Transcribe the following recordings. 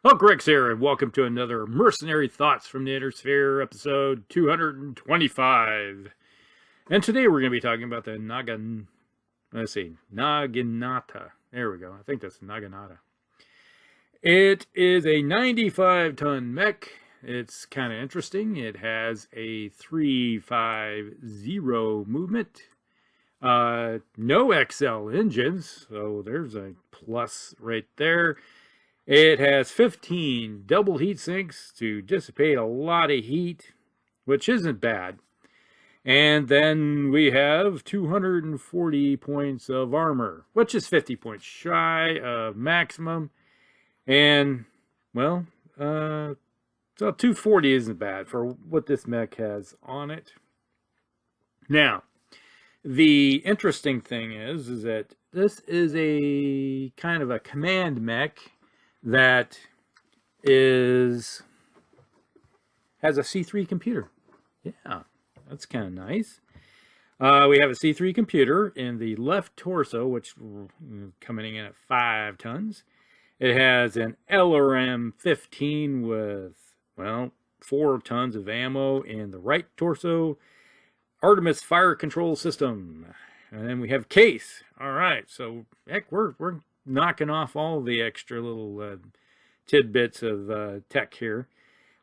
Hello, Greg here, and welcome to another Mercenary Thoughts from the Inner Sphere, episode 225. And today we're going to be talking about the Naginata. There we go. I think that's Naginata. It is a 95-ton mech. It's kind of interesting. It has a 350 movement. No XL engines, so there's a plus right there. It has 15 double heat sinks to dissipate a lot of heat, which isn't bad. And then we have 240 points of armor, which is 50 points shy of maximum. And, well, so 240 isn't bad for what this mech has on it. Now, the interesting thing is that this is a kind of a command mech that has a C3 computer. Yeah, that's kind of nice. We have a C3 computer in the left torso, which coming in at 5 tons. It has an LRM-15 with, well, 4 tons of ammo in the right torso. Artemis fire control system. And then we have case. All right, so heck, we're knocking off all the extra little tidbits of tech here.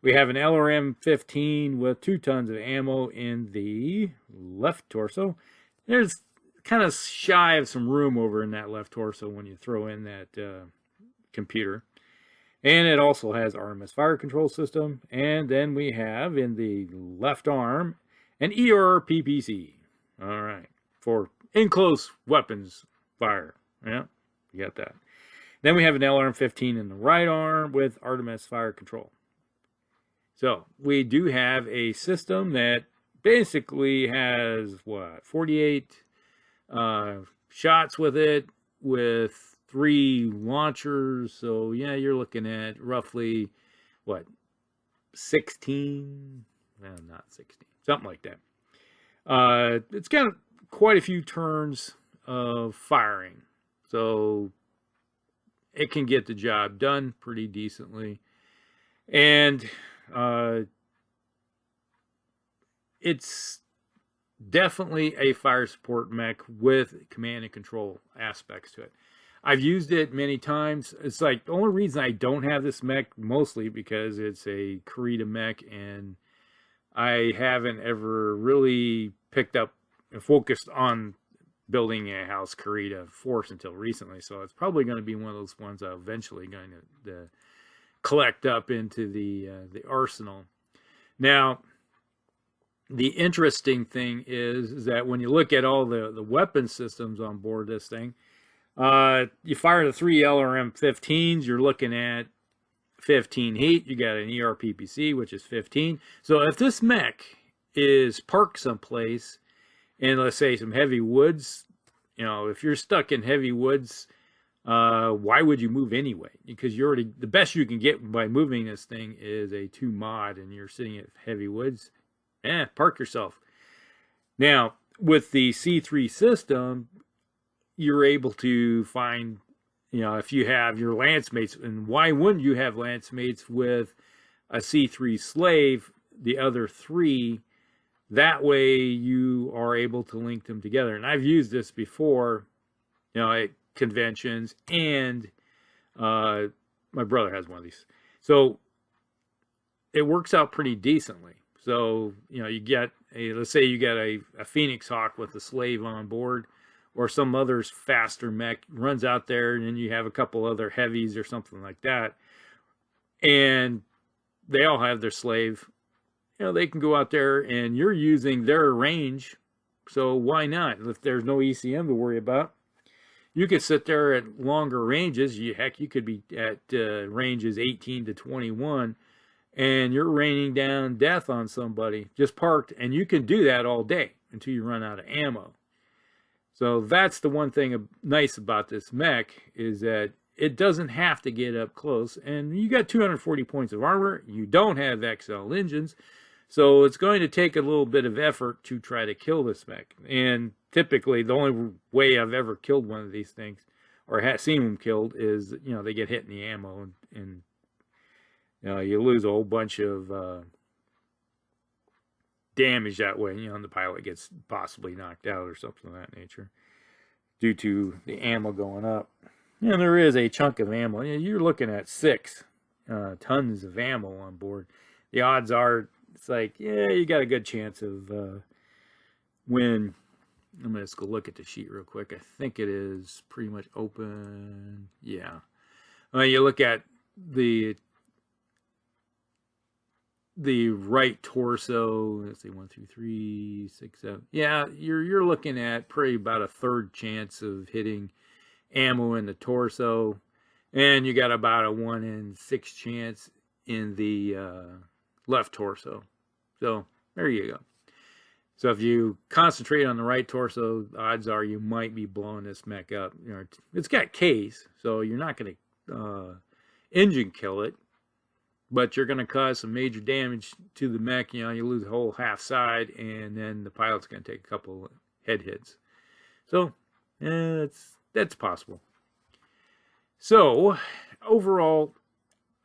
We have an LRM-15 with 2 tons of ammo in the left torso. There's kind of shy of some room over in that left torso when you throw in that computer. And it also has Artemis fire control system. And then we have in the left arm an ER-PPC. All right, for in-close weapons fire. Yeah. You got that. Then we have an LRM-15 in the right arm with Artemis fire control. So we do have a system that basically has, what, 48 shots with it, with 3 launchers. So yeah, you're looking at roughly, what, 16? Well, not 16. Something like that. It's got quite a few turns of firing. So it can get the job done pretty decently. And it's definitely a fire support mech with command and control aspects to it. I've used it many times. It's like the only reason I don't have this mech, mostly because it's a Karita mech, and I haven't ever really picked up and focused on building a house Karita force until recently, so it's probably going to be one of those ones I'm eventually going to collect up into the arsenal. Now, the interesting thing is that when you look at all the weapon systems on board this thing, you fire the 3 LRM-15s, you're looking at 15 heat. You got an ER-PPC, which is 15. So if this mech is parked someplace, and let's say some heavy woods, you know, if you're stuck in heavy woods, why would you move anyway? Because you're already, the best you can get by moving this thing is a 2 mod, and you're sitting at heavy woods. Park yourself. Now, with the C3 system, you're able to find, you know, if you have your lance mates, and why wouldn't you have lance mates with a C3 slave, the other 3? That way you are able to link them together. And I've used this before, you know, at conventions, and my brother has one of these. So it works out pretty decently. So, you know, you get a, let's say you get a Phoenix Hawk with a slave on board, or some other's faster mech runs out there, and then you have a couple other heavies or something like that, and they all have their slave. You know, they can go out there, and you're using their range, so why not? If there's no ECM to worry about, you could sit there at longer ranges. Heck, you could be at ranges 18 to 21, and you're raining down death on somebody just parked, and you can do that all day until you run out of ammo. So that's the one thing nice about this mech, is that it doesn't have to get up close, and you got 240 points of armor. You don't have XL engines, so it's going to take a little bit of effort to try to kill this mech. And typically, the only way I've ever killed one of these things, or seen them killed, is, you know, they get hit in the ammo, and You lose a whole bunch of damage that way. You know, and the pilot gets possibly knocked out or something of that nature due to the ammo going up. And there is a chunk of ammo. You're looking at 6 tons of ammo on board. The odds are, it's like, yeah, you got a good chance of when. I'm going to just go look at the sheet real quick. I think it is pretty much open. Yeah. You look at the right torso. Let's see, 1, 2, 3, 6, 7. Yeah, you're looking at probably about a 1/3 chance of hitting ammo in the torso, and you got about a 1 in 6 chance in the left torso. So there you go. So if you concentrate on the right torso, odds are you might be blowing this mech up. You know, it's got case, so you're not going to engine kill it, but you're going to cause some major damage to the mech. You know, you lose a whole half side, and then the pilot's going to take a couple head hits. So that's possible. So overall,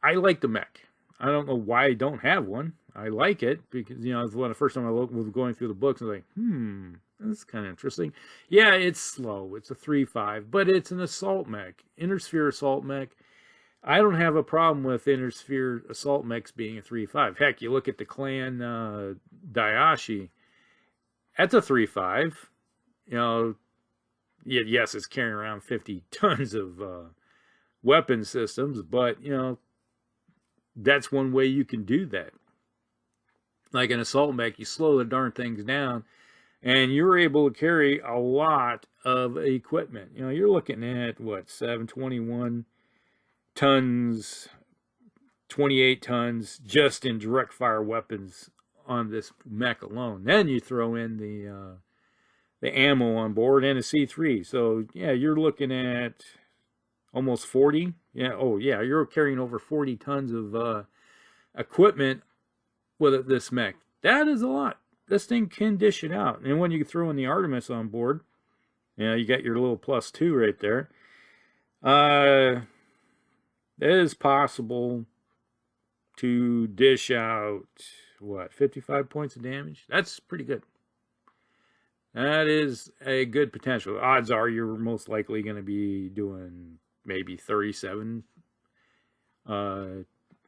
I like the mech. I don't know why I don't have one. I like it because, you know, it's the first time I was going through the books, I was like, this is kind of interesting. Yeah, it's slow. It's a 3.5, but it's an assault mech, Intersphere assault mech. I don't have a problem with Intersphere assault mechs being a 3.5. Heck, you look at the Clan Daiashi. That's a 3.5. You know, yes, it's carrying around 50 tons of weapon systems, but, you know, that's one way you can do that. Like an assault mech, you slow the darn things down, and you're able to carry a lot of equipment. You know, you're looking at, what, 721 tons, 28 tons, just in direct fire weapons on this mech alone. Then you throw in the ammo on board and a C3. So, yeah, you're looking at almost 40. Yeah, oh, yeah, you're carrying over 40 tons of equipment with this mech. That is a lot. This thing can dish it out. And when you throw in the Artemis on board, you know, you got your little +2 right there. It is possible to dish out, what, 55 points of damage? That's pretty good. That is a good potential. Odds are you're most likely going to be doing maybe 37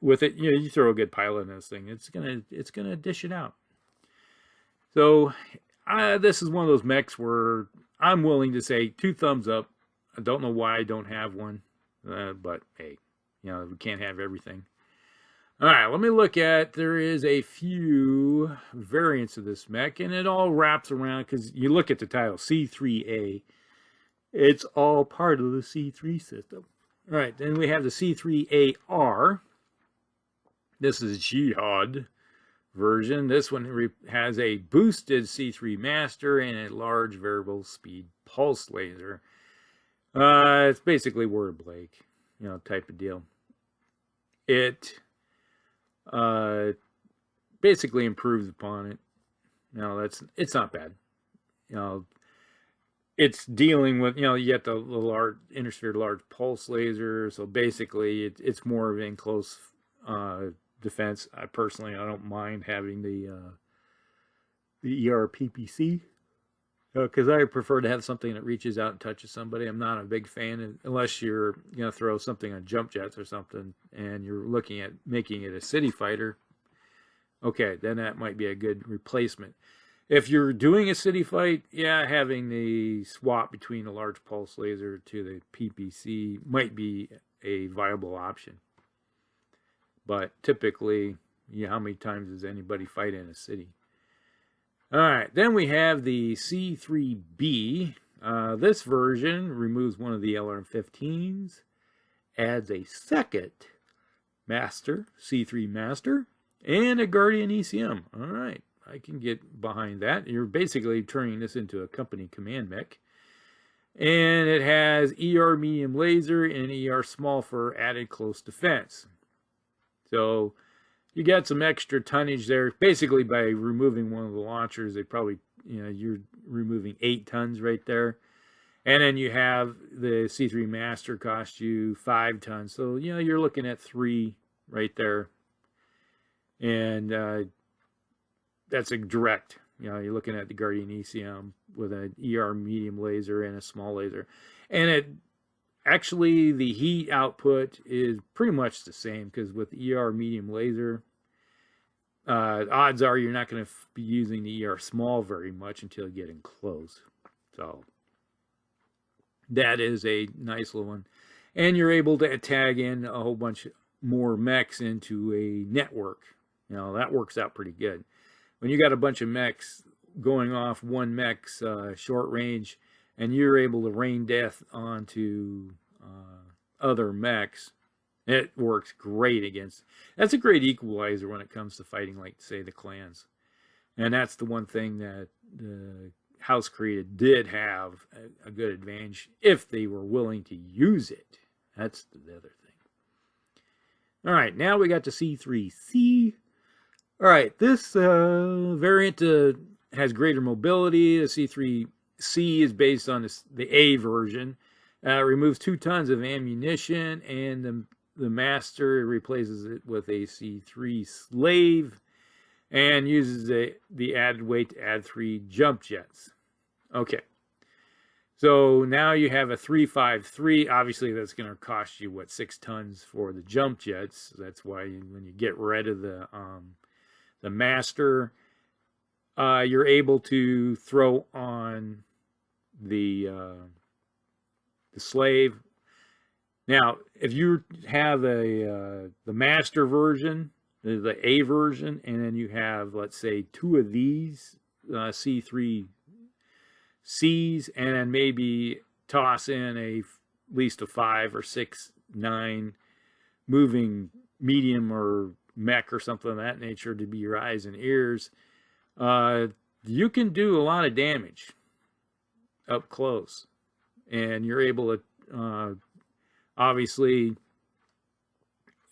with it. You know, you throw a good pilot in this thing, it's gonna dish it out. So this is one of those mechs where I'm willing to say 2 thumbs up. I don't know why I don't have one, but hey, you know, we can't have everything. All right, let me look at, there is a few variants of this mech, and it all wraps around, because you look at the title, C3A. It's all part of the C3 system. All right, then we have the C3AR. This is Jihad version. This one has a boosted C3 master and a large variable speed pulse laser. It's basically Word Blake, you know, type of deal. It basically improves upon it. No, it's not bad. You know, it's dealing with, you know, you get the large Intersphere large pulse laser, so basically it's more of in close defense. I don't mind having the ERPPC, because I prefer to have something that reaches out and touches somebody. I'm not a big fan, unless you're going to throw something on jump jets or something and you're looking at making it a city fighter. Okay, then that might be a good replacement. If you're doing a city fight, yeah, having the swap between a large pulse laser to the PPC might be a viable option. But typically, yeah, how many times does anybody fight in a city? All right, then we have the C3B. This version removes one of the LRM-15s, adds a second master, C3 master, and a Guardian ECM. All right, I can get behind that. You're basically turning this into a company command mech. And it has ER medium laser and ER small for added close defense. So you got some extra tonnage there. Basically, by removing one of the launchers, they probably, you know, you're removing 8 tons right there. And then you have the C3 Master cost you 5 tons. So, you know, you're looking at 3 right there And that's a direct. You know, you're looking at the Guardian ECM with an ER medium laser and a small laser. And it actually, the heat output is pretty much the same, because with the ER medium laser, odds are you're not going to be using the ER small very much until you get in close. So that is a nice little one. And you're able to tag in a whole bunch more mechs into a network. You know, that works out pretty good. When you got a bunch of mechs going off one mech's short range, and you're able to rain death onto other mechs, it works great against. That's a great equalizer when it comes to fighting, like, say, the clans. And that's the one thing that the House Created did have a good advantage, if they were willing to use it. That's the other thing. All right, now we got the C3C. All right, this variant has greater mobility. The C3C is based on the A version. Removes 2 tons of ammunition, and the Master replaces it with a C3 Slave, and uses the added weight to add 3 jump jets. Okay, so now you have a 353. Obviously, that's going to cost you, what, 6 tons for the jump jets. That's why when you get rid of the Master, you're able to throw on the Slave. Now, if you have the Master version, the A version, and then you have, let's say, 2 of these C3Cs, and then maybe toss in at least a 5 or 6, 9 moving medium or mech or something of that nature to be your eyes and ears, you can do a lot of damage up close, and you're able to obviously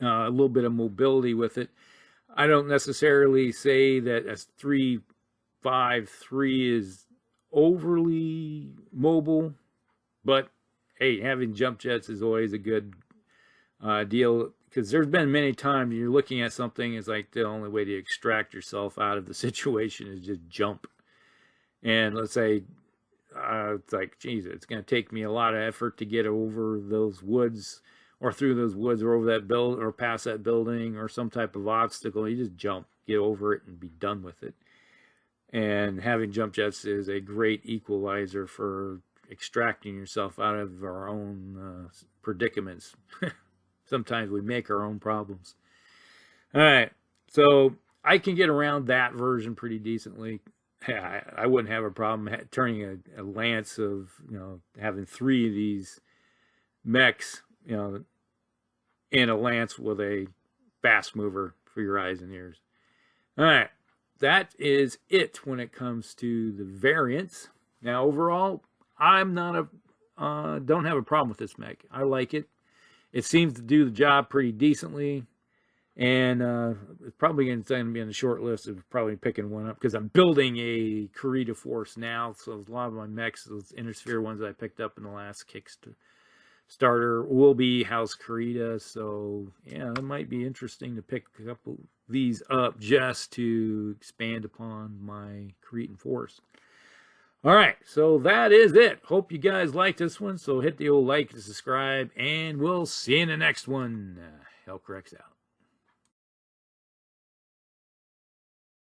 a little bit of mobility with it. I don't necessarily say that a 353 is overly mobile, but hey, having jump jets is always a good deal, because there's been many times you're looking at something, it's like the only way to extract yourself out of the situation is just jump. And let's say it's like, geez, it's going to take me a lot of effort to get over those woods, or through those woods, or over that build, or past that building, or some type of obstacle. You just jump, get over it, and be done with it. And having jump jets is a great equalizer for extracting yourself out of our own predicaments. Sometimes we make our own problems. All right, so I can get around that version pretty decently. I wouldn't have a problem turning a lance of, having 3 of these mechs, in a lance with a fast mover for your eyes and ears. All right, that is it when it comes to the variants. Now, overall, I'm not don't have a problem with this mech. I like it. It seems to do the job pretty decently. And it's probably going to be on the short list of probably picking one up, because I'm building a Kurita force now. So a lot of my mechs, those Intersphere ones that I picked up in the last Kickstarter, will be House Kurita. So yeah, it might be interesting to pick a couple of these up just to expand upon my Kuritan force. All right, so that is it. Hope you guys liked this one. So hit the old like and subscribe, and we'll see you in the next one. Hellcorrects out.